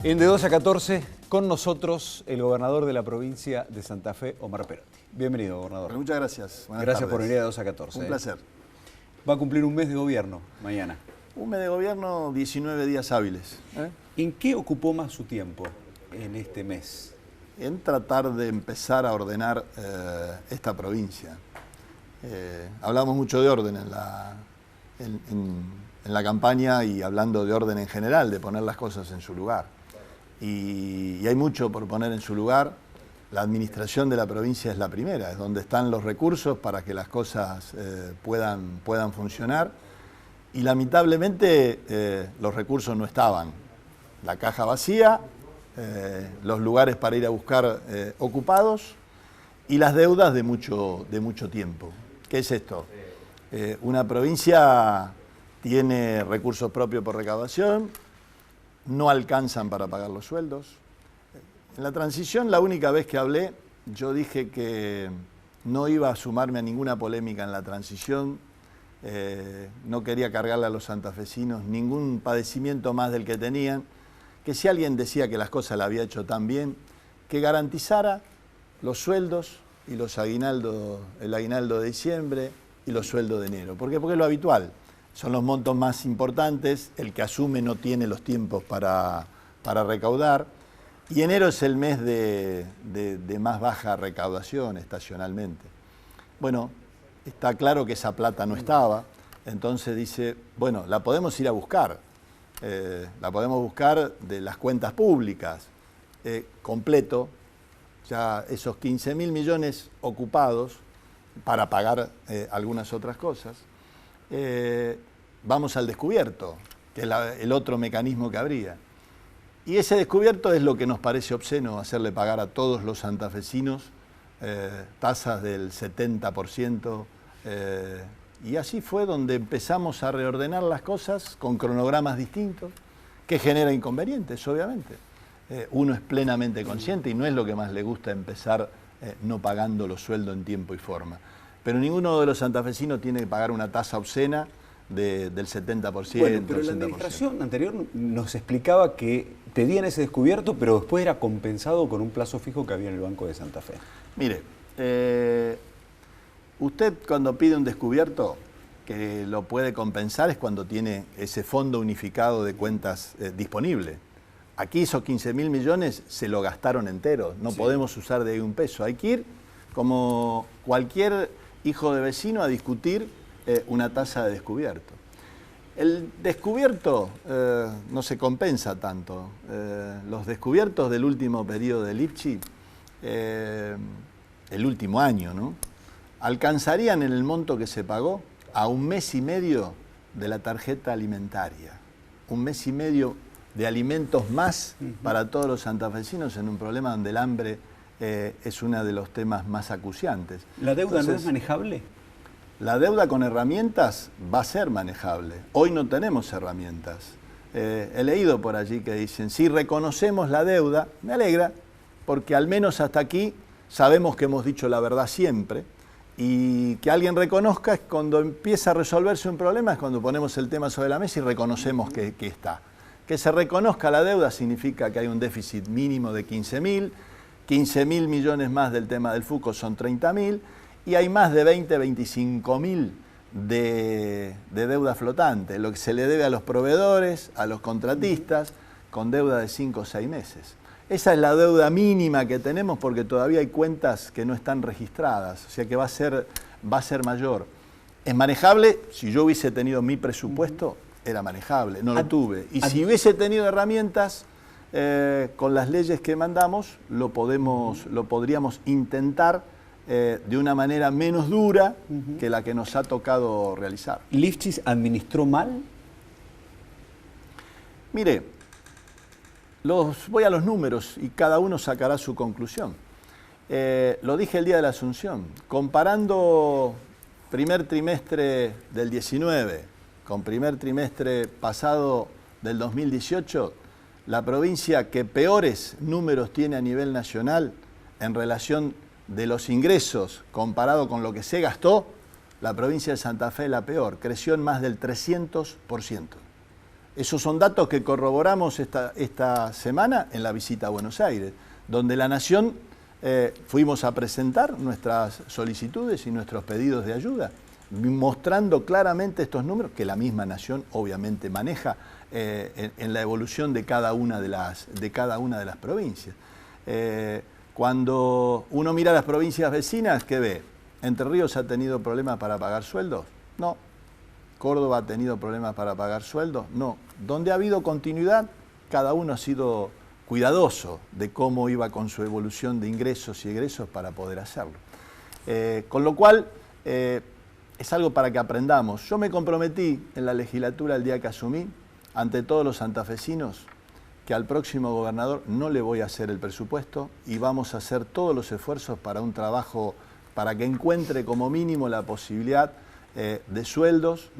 En De 12 a 14, con nosotros el gobernador de la provincia de Santa Fe, Omar Perotti. Bienvenido, gobernador. Muchas gracias. Gracias por venir a 12 a 14. Un placer. Va a cumplir un mes de gobierno mañana. Un mes de gobierno, 19 días hábiles. ¿En qué ocupó más su tiempo en este mes? En tratar de empezar a ordenar esta provincia. Hablamos mucho de orden en la campaña y hablando de orden en general, de poner las cosas en su lugar. Y hay mucho por poner en su lugar. La administración de la provincia es la primera, es donde están los recursos para que las cosas puedan funcionar. Y lamentablemente los recursos no estaban. La caja vacía, los lugares para ir a buscar ocupados y las deudas de mucho tiempo. ¿Qué es esto? Una provincia tiene recursos propios por recaudación, no alcanzan para pagar los sueldos. En la transición, la única vez que hablé, yo dije que no iba a sumarme a ninguna polémica en la transición, no quería cargarle a los santafesinos ningún padecimiento más del que tenían, que si alguien decía que las cosas las había hecho tan bien, que garantizara los sueldos y los aguinaldos, el aguinaldo de diciembre y los sueldos de enero. ¿Por qué? Porque es lo habitual. Son los montos más importantes, el que asume no tiene los tiempos para recaudar, y enero es el mes de más baja recaudación estacionalmente. Bueno, está claro que esa plata no estaba, entonces dice, bueno, la podemos ir a buscar, la podemos buscar de las cuentas públicas, completo, ya esos 15.000 millones ocupados para pagar algunas otras cosas. Vamos al descubierto, que es el otro mecanismo que habría. Y ese descubierto es lo que nos parece obsceno, hacerle pagar a todos los santafesinos tasas del 70%. Y así fue donde empezamos a reordenar las cosas con cronogramas distintos, que genera inconvenientes, obviamente. Uno es plenamente consciente y no es lo que más le gusta empezar no pagando los sueldos en tiempo y forma. Pero ninguno de los santafesinos tiene que pagar una tasa obscena del 70%. Bueno, pero la administración anterior nos explicaba que pedían ese descubierto, pero después era compensado con un plazo fijo que había en el Banco de Santa Fe. Mire, usted cuando pide un descubierto, que lo puede compensar es cuando tiene ese fondo unificado de cuentas disponible. Aquí esos 15.000 millones se lo gastaron entero, no podemos usar de ahí un peso. Hay que ir como cualquier hijo de vecino a discutir una tasa de descubierto. El descubierto no se compensa tanto. Los descubiertos del último periodo del IPCHI, el último año, ¿no?, alcanzarían en el monto que se pagó a un mes y medio de la tarjeta alimentaria. Un mes y medio de alimentos más para todos los santafesinos en un problema donde el hambre es uno de los temas más acuciantes. ¿La deuda no es manejable? La deuda con herramientas va a ser manejable. Hoy no tenemos herramientas. He leído por allí que dicen, si reconocemos la deuda, me alegra, porque al menos hasta aquí sabemos que hemos dicho la verdad siempre, y que alguien reconozca es cuando empieza a resolverse un problema, es cuando ponemos el tema sobre la mesa y reconocemos que está. Que se reconozca la deuda significa que hay un déficit mínimo de 15.000 millones más del tema del FUCO son 30.000, y hay más de 25.000 de deuda flotante, lo que se le debe a los proveedores, a los contratistas, con deuda de 5 o 6 meses. Esa es la deuda mínima que tenemos porque todavía hay cuentas que no están registradas, o sea que va a ser mayor. ¿Es manejable? Si yo hubiese tenido mi presupuesto, era manejable, no lo tuve. Y si hubiese tenido herramientas, con las leyes que mandamos, lo podríamos intentar de una manera menos dura que la que nos ha tocado realizar. ¿Lifchis administró mal? Mire, voy a los números y cada uno sacará su conclusión. Lo dije el día de la Asunción, comparando primer trimestre del 19 con primer trimestre pasado del 2018, la provincia que peores números tiene a nivel nacional en relación de los ingresos comparado con lo que se gastó, la provincia de Santa Fe es la peor, creció en más del 300%. Esos son datos que corroboramos esta semana en la visita a Buenos Aires, donde la Nación fuimos a presentar nuestras solicitudes y nuestros pedidos de ayuda, mostrando claramente estos números que la misma Nación obviamente maneja en la evolución de cada una de las provincias. Cuando uno mira las provincias vecinas, ¿qué ve? ¿Entre Ríos ha tenido problemas para pagar sueldos? No. ¿Córdoba ha tenido problemas para pagar sueldos? No. ¿Dónde ha habido continuidad? Cada uno ha sido cuidadoso de cómo iba con su evolución de ingresos y egresos para poder hacerlo. Con lo cual, es algo para que aprendamos. Yo me comprometí en la legislatura el día que asumí, ante todos los santafesinos, que al próximo gobernador no le voy a hacer el presupuesto y vamos a hacer todos los esfuerzos para un trabajo, para que encuentre como mínimo la posibilidad de sueldos,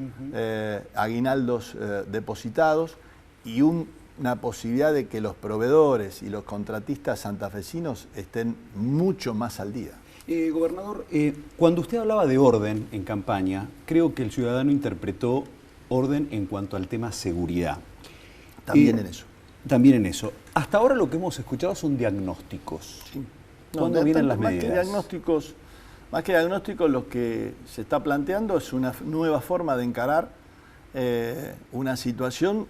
aguinaldos depositados y una posibilidad de que los proveedores y los contratistas santafesinos estén mucho más al día. Gobernador, cuando usted hablaba de orden en campaña, creo que el ciudadano interpretó orden en cuanto al tema seguridad. También en eso. También en eso. Hasta ahora lo que hemos escuchado son diagnósticos. Sí. ¿Cuándo vienen las medidas? Más que diagnósticos, lo que se está planteando es una nueva forma de encarar una situación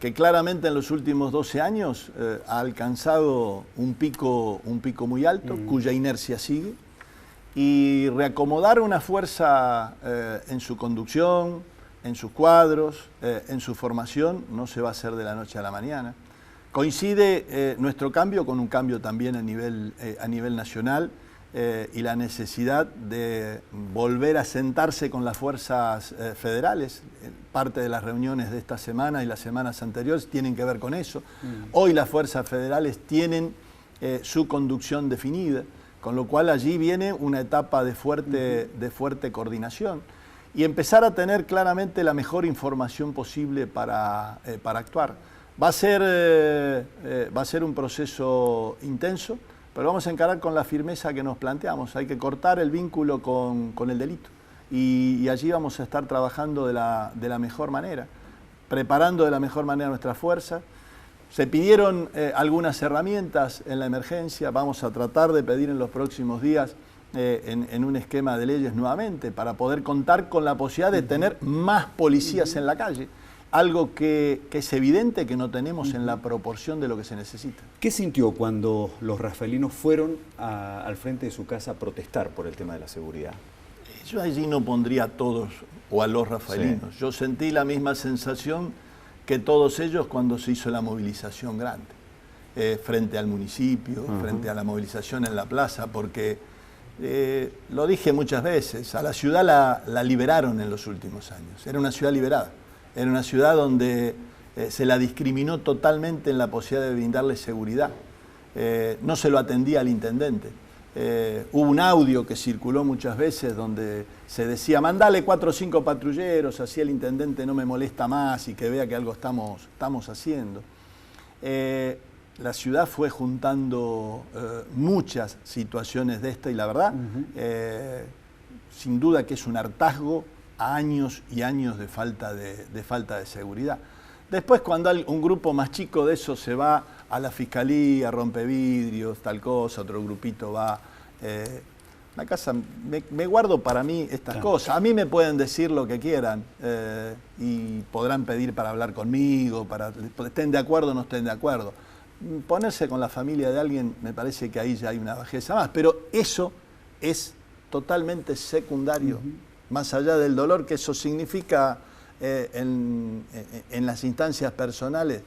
que claramente en los últimos 12 años ha alcanzado un pico muy alto, cuya inercia sigue, y reacomodar una fuerza en su conducción, en sus cuadros, en su formación, no se va a hacer de la noche a la mañana. Coincide nuestro cambio con un cambio también a nivel nacional, y la necesidad de volver a sentarse con las fuerzas federales. Parte de las reuniones de esta semana y las semanas anteriores tienen que ver con eso. Hoy las fuerzas federales tienen su conducción definida, con lo cual allí viene una etapa de fuerte coordinación y empezar a tener claramente la mejor información posible para actuar. Va a ser un proceso intenso, pero vamos a encarar con la firmeza que nos planteamos. Hay que cortar el vínculo con el delito y allí vamos a estar trabajando de la mejor manera, preparando de la mejor manera nuestra fuerza. Se pidieron algunas herramientas en la emergencia, vamos a tratar de pedir en los próximos días en un esquema de leyes nuevamente para poder contar con la posibilidad de tener más policías en la calle. Algo que es evidente que no tenemos en la proporción de lo que se necesita. ¿Qué sintió cuando los rafaelinos fueron al frente de su casa a protestar por el tema de la seguridad? Yo allí no pondría a todos o a los rafaelinos. Sí. Yo sentí la misma sensación que todos ellos cuando se hizo la movilización grande, frente al municipio, frente a la movilización en la plaza, porque lo dije muchas veces, a la ciudad la liberaron en los últimos años. Era una ciudad liberada. Era una ciudad donde se la discriminó totalmente en la posibilidad de brindarle seguridad. No se lo atendía al intendente. Hubo un audio que circuló muchas veces donde se decía, mandale 4 o 5 patrulleros, así el intendente no me molesta más y que vea que algo estamos haciendo. La ciudad fue juntando muchas situaciones de esta y la verdad, sin duda que es un hartazgo a años y años de falta de seguridad. Después, cuando un grupo más chico de eso se va a la fiscalía, rompe vidrios, tal cosa, otro grupito va... la casa, me guardo para mí estas cosas. A mí me pueden decir lo que quieran y podrán pedir para hablar conmigo, para estén de acuerdo o no estén de acuerdo. Ponerse con la familia de alguien, me parece que ahí ya hay una bajeza más, pero eso es totalmente secundario. Más allá del dolor que eso significa en las instancias personales,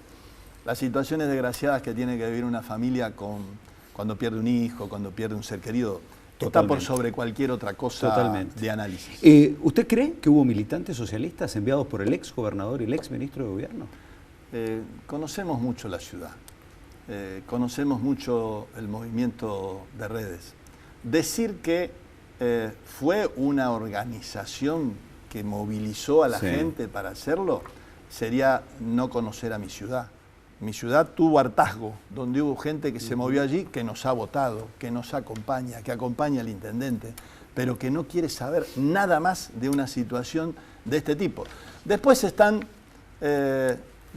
las situaciones desgraciadas que tiene que vivir una familia cuando pierde un hijo, cuando pierde un ser querido, está por sobre cualquier otra cosa de análisis. ¿Usted cree que hubo militantes socialistas enviados por el ex gobernador y el ex ministro de gobierno? Conocemos mucho la ciudad, conocemos mucho el movimiento de redes. Decir que fue una organización que movilizó a la gente para hacerlo, sería no conocer a mi ciudad. Mi ciudad tuvo hartazgo, donde hubo gente que se movió allí, que nos ha votado, que nos acompaña, que acompaña al intendente, pero que no quiere saber nada más de una situación de este tipo. Después están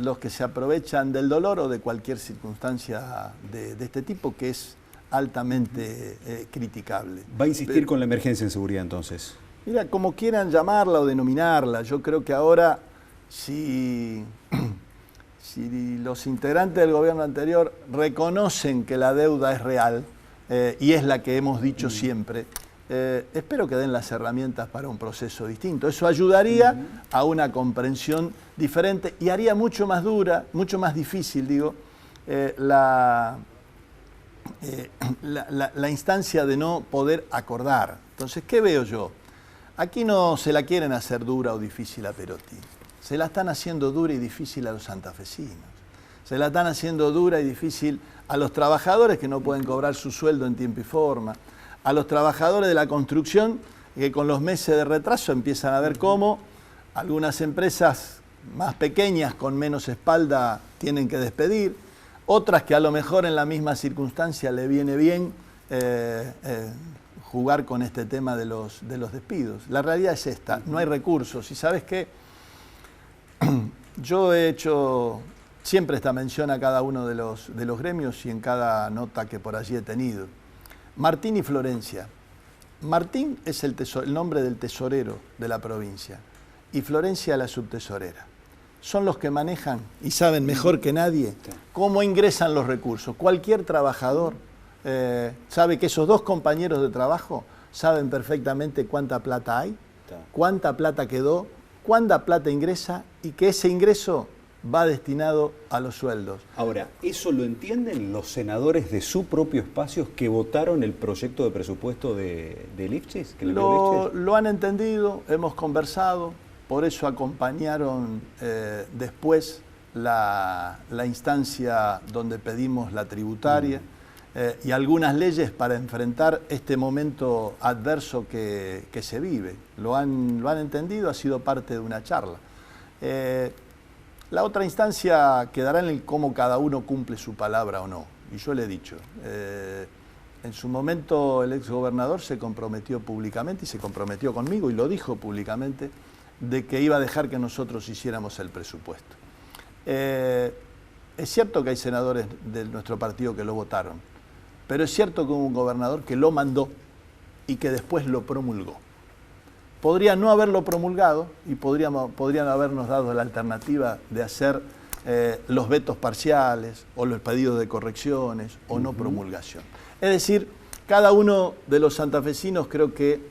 los que se aprovechan del dolor o de cualquier circunstancia de este tipo que es altamente criticable. ¿Va a insistir con la emergencia en seguridad entonces? Mira, como quieran llamarla o denominarla, yo creo que ahora si los integrantes del gobierno anterior reconocen que la deuda es real y es la que hemos dicho siempre, espero que den las herramientas para un proceso distinto. Eso ayudaría a una comprensión diferente y haría mucho más dura, mucho más difícil, digo, la instancia de no poder acordar. Entonces, ¿qué veo yo? Aquí no se la quieren hacer dura o difícil a Perotti. Se la están haciendo dura y difícil a los santafesinos. Se la están haciendo dura y difícil a los trabajadores que no pueden cobrar su sueldo en tiempo y forma, a los trabajadores de la construcción que con los meses de retraso empiezan a ver cómo algunas empresas más pequeñas con menos espalda tienen que despedir, otras que a lo mejor en la misma circunstancia le viene bien jugar con este tema de los despidos. La realidad es esta, no hay recursos. Y ¿sabes qué? Yo he hecho siempre esta mención a cada uno de los gremios y en cada nota que por allí he tenido. Martín y Florencia. Martín es el nombre del tesorero de la provincia y Florencia la subtesorera. Son los que manejan y saben mejor que nadie cómo ingresan los recursos. Cualquier trabajador sabe que esos dos compañeros de trabajo saben perfectamente cuánta plata hay, cuánta plata quedó, cuánta plata ingresa y que ese ingreso va destinado a los sueldos. Ahora, ¿eso lo entienden los senadores de su propio espacio que votaron el proyecto de presupuesto de Lifchis? Lo han entendido, hemos conversado, por eso acompañaron después la instancia donde pedimos la tributaria y algunas leyes para enfrentar este momento adverso que se vive. Lo han entendido, ha sido parte de una charla. La otra instancia quedará en el cómo cada uno cumple su palabra o no. Y yo le he dicho, en su momento el exgobernador se comprometió públicamente y se comprometió conmigo y lo dijo públicamente de que iba a dejar que nosotros hiciéramos el presupuesto. Es cierto que hay senadores de nuestro partido que lo votaron, pero es cierto que hubo un gobernador que lo mandó y que después lo promulgó. Podría no haberlo promulgado y podrían habernos dado la alternativa de hacer los vetos parciales o los pedidos de correcciones o no promulgación. Es decir, cada uno de los santafesinos creo que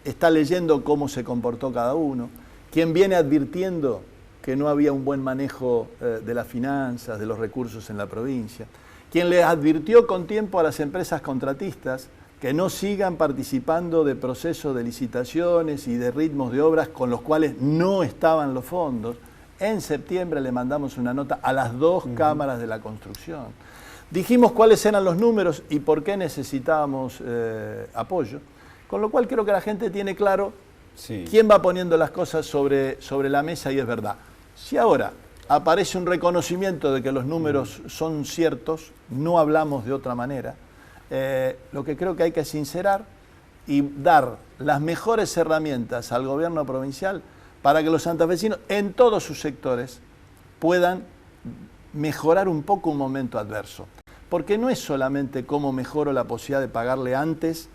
está leyendo cómo se comportó cada uno, quien viene advirtiendo que no había un buen manejo de las finanzas, de los recursos en la provincia, quien les advirtió con tiempo a las empresas contratistas que no sigan participando de procesos de licitaciones y de ritmos de obras con los cuales no estaban los fondos. En septiembre le mandamos una nota a las dos cámaras de la construcción. Dijimos cuáles eran los números y por qué necesitábamos apoyo, con lo cual creo que la gente tiene claro quién va poniendo las cosas sobre la mesa y es verdad. Si ahora aparece un reconocimiento de que los números son ciertos, no hablamos de otra manera. Lo que creo que hay que sincerar y dar las mejores herramientas al gobierno provincial para que los santafesinos en todos sus sectores puedan mejorar un poco un momento adverso. Porque no es solamente cómo mejoro la posibilidad de pagarle antes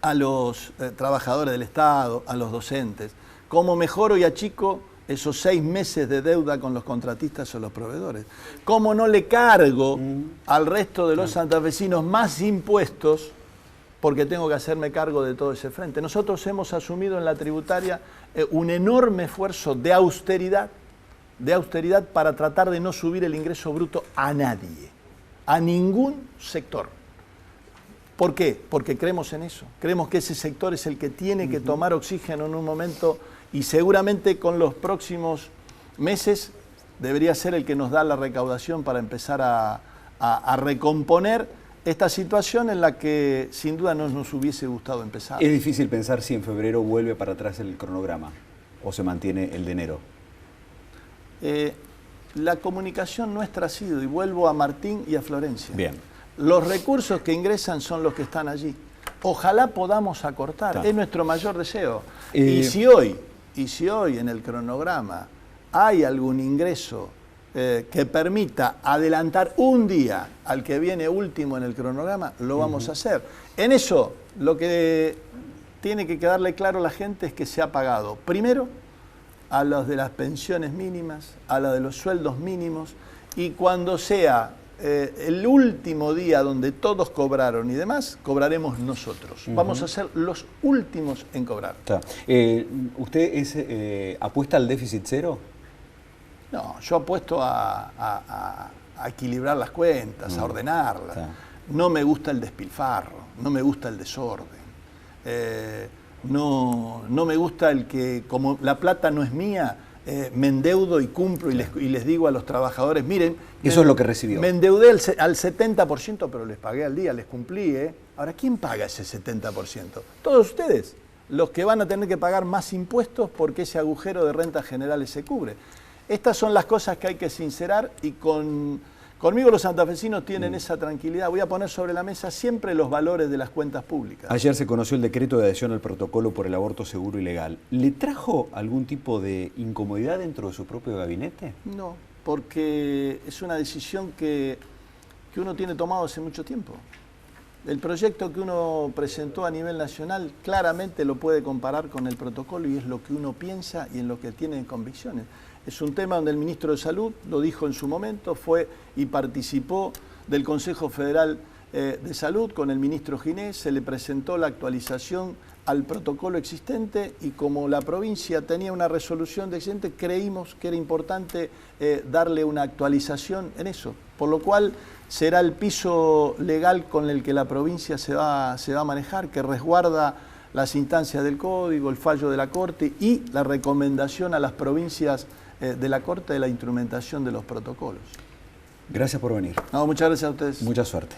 a los trabajadores del Estado, a los docentes, cómo mejoro y achico esos 6 meses de deuda con los contratistas o los proveedores. ¿Cómo no le cargo al resto de los santafesinos más impuestos porque tengo que hacerme cargo de todo ese frente? Nosotros hemos asumido en la tributaria un enorme esfuerzo de austeridad para tratar de no subir el ingreso bruto a nadie, a ningún sector. ¿Por qué? Porque creemos en eso. Creemos que ese sector es el que tiene que tomar oxígeno en un momento y seguramente con los próximos meses debería ser el que nos da la recaudación para empezar a recomponer esta situación en la que sin duda no nos hubiese gustado empezar. Es difícil pensar si en febrero vuelve para atrás el cronograma o se mantiene el de enero. La comunicación nuestra ha sido, y vuelvo a Martín y a Florencia. Bien. Los recursos que ingresan son los que están allí. Ojalá podamos acortar, es nuestro mayor deseo. Y si hoy en el cronograma hay algún ingreso que permita adelantar un día al que viene último en el cronograma, lo vamos a hacer. En eso, lo que tiene que quedarle claro a la gente es que se ha pagado primero a los de las pensiones mínimas, a los de los sueldos mínimos, y cuando sea el último día donde todos cobraron y demás, cobraremos nosotros. Vamos a ser los últimos en cobrar. ¿Usted apuesta al déficit cero? No, yo apuesto a equilibrar las cuentas, a ordenarlas. No me gusta el despilfarro, no me gusta el desorden. No me gusta el que, como la plata no es mía, me endeudo y cumplo y les digo a los trabajadores, miren... Eso es lo que recibió. Me endeudé al 70%, pero les pagué al día, les cumplí. Ahora, ¿quién paga ese 70%? Todos ustedes, los que van a tener que pagar más impuestos porque ese agujero de rentas generales se cubre. Estas son las cosas que hay que sincerar y conmigo los santafesinos tienen esa tranquilidad. Voy a poner sobre la mesa siempre los valores de las cuentas públicas. Ayer se conoció el decreto de adhesión al protocolo por el aborto seguro y legal. ¿Le trajo algún tipo de incomodidad dentro de su propio gabinete? No, porque es una decisión que uno tiene tomado hace mucho tiempo. El proyecto que uno presentó a nivel nacional claramente lo puede comparar con el protocolo y es lo que uno piensa y en lo que tiene convicciones. Es un tema donde el ministro de Salud lo dijo en su momento, fue y participó del Consejo Federal de Salud con el ministro Ginés, se le presentó la actualización al protocolo existente y como la provincia tenía una resolución de existente, creímos que era importante darle una actualización en eso, por lo cual será el piso legal con el que la provincia se va a manejar, que resguarda las instancias del Código, el fallo de la Corte y la recomendación a las provincias de la Corte de la instrumentación de los protocolos. Gracias por venir. No, muchas gracias a ustedes. Mucha suerte.